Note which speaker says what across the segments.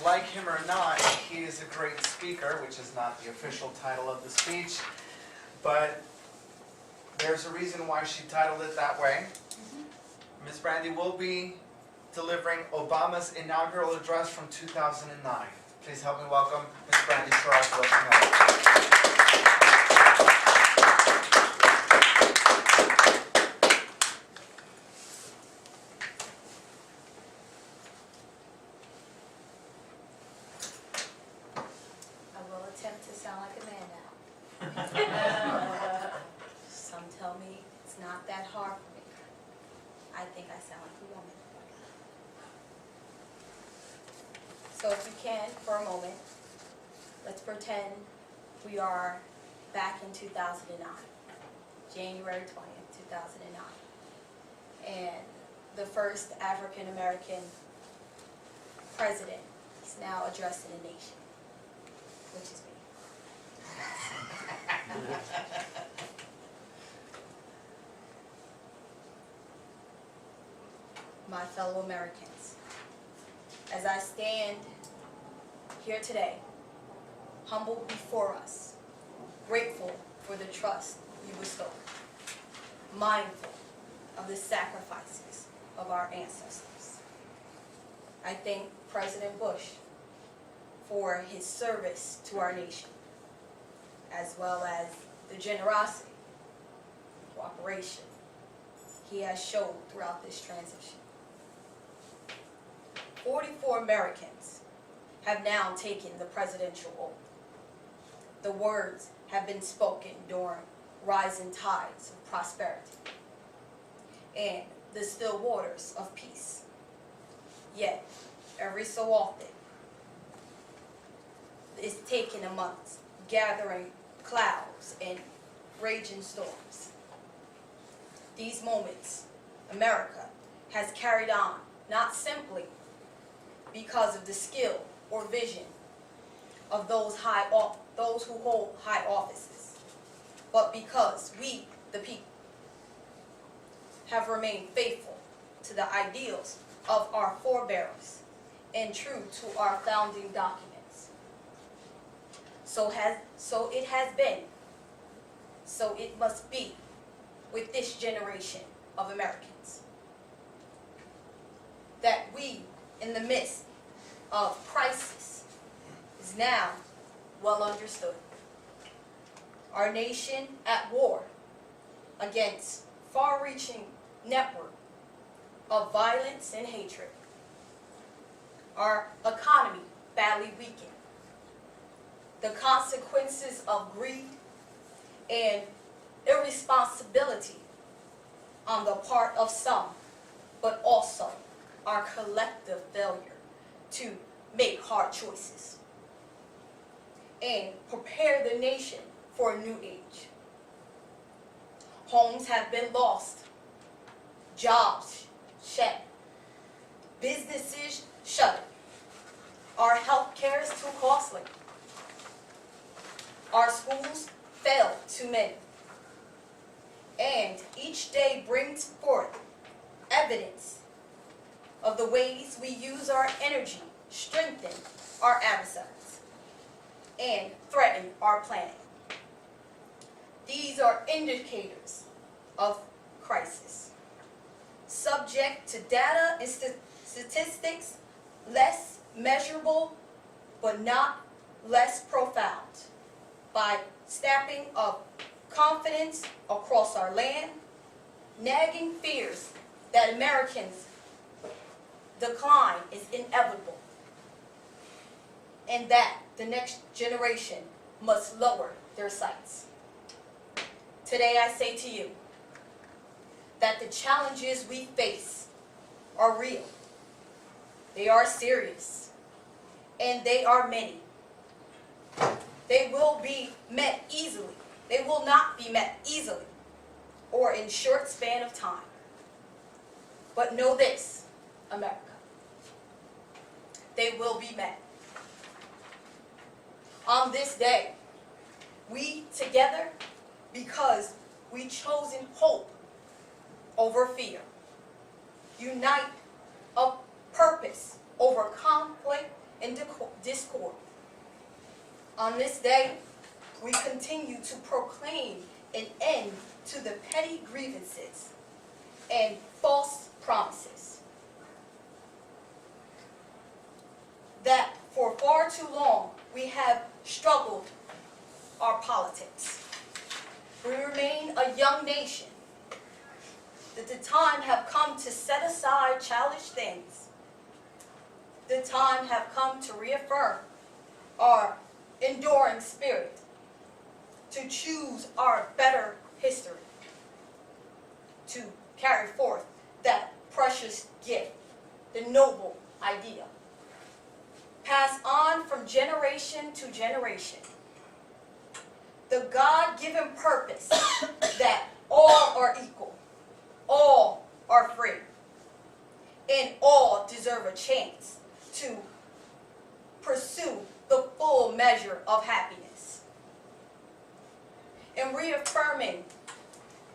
Speaker 1: like him or not, he is a great speaker, which is not the official title of the speech, but there's a reason why she titled it that way. Ms. Brandy will be delivering Obama's inaugural address from 2009. Please help me welcome Ms. Brandy to our welcome.
Speaker 2: To sound like a man now. Some tell me it's not that hard for me. I think I sound like a woman. So if you can, for a moment, let's pretend we are back in 2009, January 20th, 2009. And the first African American president is now addressing the nation, which is me. My fellow Americans, as I stand here today, humbled before us, grateful for the trust you bestowed, mindful of the sacrifices of our ancestors, I thank President Bush for his service to our nation, as well as the generosity, cooperation he has shown throughout this transition. 44 Americans have now taken the presidential oath. The words have been spoken during rising tides of prosperity and the still waters of peace. Yet, every so often, it's taken amongst gathering clouds and raging storms. These moments, America has carried on not simply because of the skill or vision of those who hold high offices, but because we, the people, have remained faithful to the ideals of our forebears and true to our founding documents. So it has been, so it must be with this generation of Americans, that we, in the midst of crisis, is now well understood. Our nation at war against far-reaching network of violence and hatred. Our economy badly weakened. The consequences of greed and irresponsibility on the part of some, but also our collective failure to make hard choices and prepare the nation for a new age. Homes have been lost, jobs shed, businesses shuttered. Our health care is too costly. Our schools fail too many. And each day brings forth evidence of the ways we use our energy, strengthen our adversaries, and threaten our planet. These are indicators of crisis. Subject to data and statistics, less measurable, but not less profound, by snapping of confidence across our land, nagging fears that Americans' decline is inevitable, and that the next generation must lower their sights. Today I say to you that the challenges we face are real, they are serious, and they are many. They will be met easily. They will not be met easily or in short span of time. But know this, America, they will be met. On this day, we together, because we chosen hope over fear, unite of purpose over conflict and discord. On this day, we continue to proclaim an end to the petty grievances and false promises that for far too long we have struggled our politics. We remain a young nation. That the time have come to set aside childish things. The time have come to reaffirm our enduring spirit, to choose our better history, to carry forth that precious gift, the noble idea, pass on from generation to generation, the God-given purpose that all are equal, all are free, and all deserve a chance to pursue the full measure of happiness. In reaffirming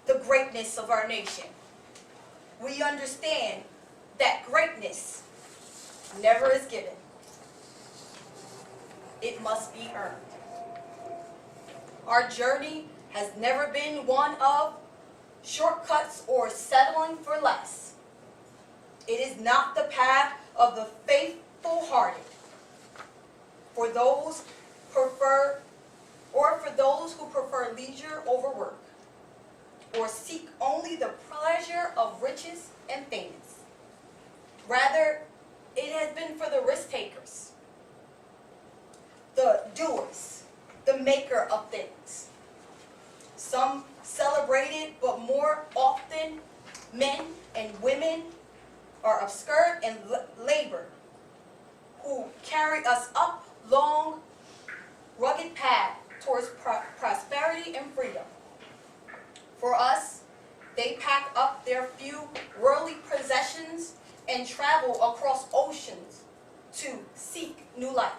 Speaker 2: the greatness of our nation, we understand that greatness never is given. It must be earned. Our journey has never been one of shortcuts or settling for less. It is not the path of the faithful-hearted. For those who prefer leisure over work, or seek only the pleasure of riches and things. Rather, it has been for the risk takers, the doers, the maker of things. Some celebrated, but more often men and women are of skirt and labor, who carry us up long, rugged path towards prosperity and freedom. For us, they pack up their few worldly possessions and travel across oceans to seek new life.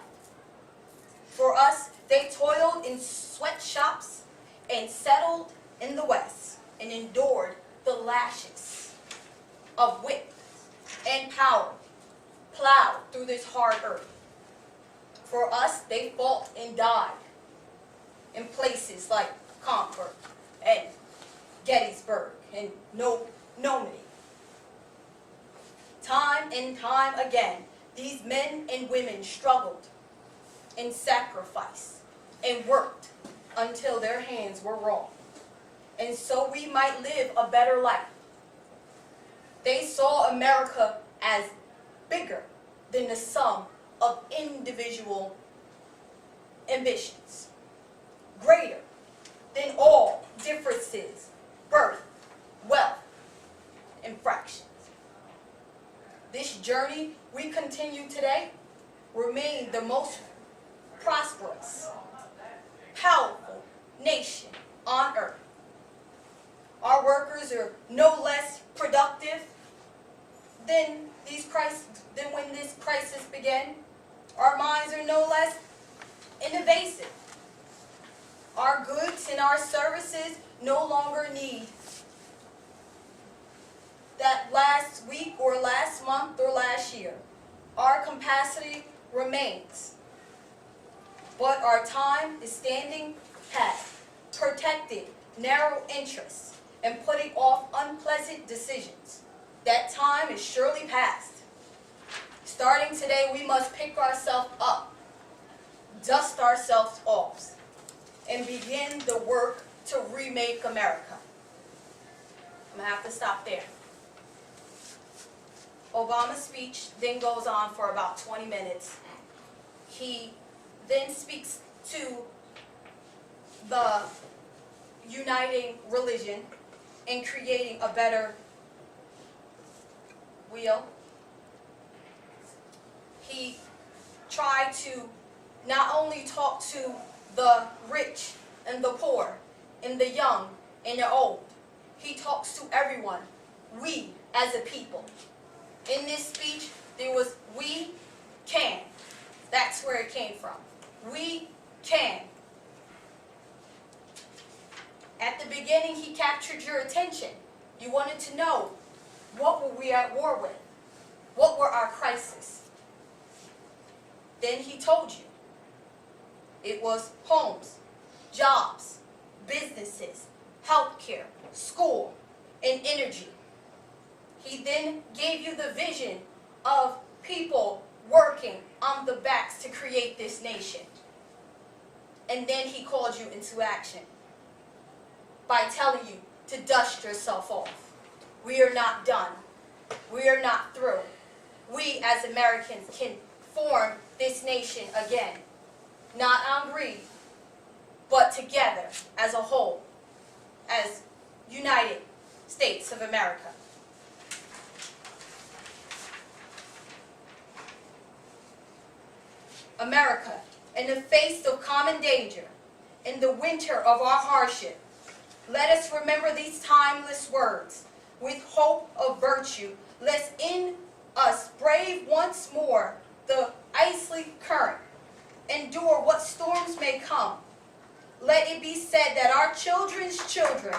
Speaker 2: For us, they toiled in sweatshops and settled in the West and endured the lashes of whip and power plowed through this hard earth. For us, they fought and died in places like Concord and Gettysburg and Normandy. Time and time again, these men and women struggled and sacrificed and worked until their hands were raw, and so we might live a better life. They saw America as bigger than the sum of individual ambitions, greater than all differences, birth, wealth, and fractions. This journey we continue today remain the most prosperous, powerful nation on earth. Our workers are no less productive than when this crisis began. Our minds are no less innovative. Our goods and our services no longer need that last week or last month or last year. Our capacity remains. But our time is standing pat, protecting narrow interests and putting off unpleasant decisions. That time is surely past. Starting today, we must pick ourselves up, dust ourselves off, and begin the work to remake America. I'm going to have to stop there. Obama's speech then goes on for about 20 minutes. He then speaks to the uniting religion and creating a better wheel. He tried to not only talk to the rich and the poor and the young and the old. He talks to everyone, we as a people. In this speech, there was we can. That's where it came from. We can. At the beginning, he captured your attention. You wanted to know, what were we at war with? What were our crises? Then he told you it was homes, jobs, businesses, healthcare, school, and energy. He then gave you the vision of people working on the backs to create this nation. And then he called you into action by telling you to dust yourself off. We are not done. We are not through. We as Americans can form this nation again. Not on greed, but together as a whole, as United States of America. America, in the face of common danger, in the winter of our hardship, let us remember these timeless words. With hope of virtue, let's in us brave once more the icy current, endure what storms may come. Let it be said that our children's children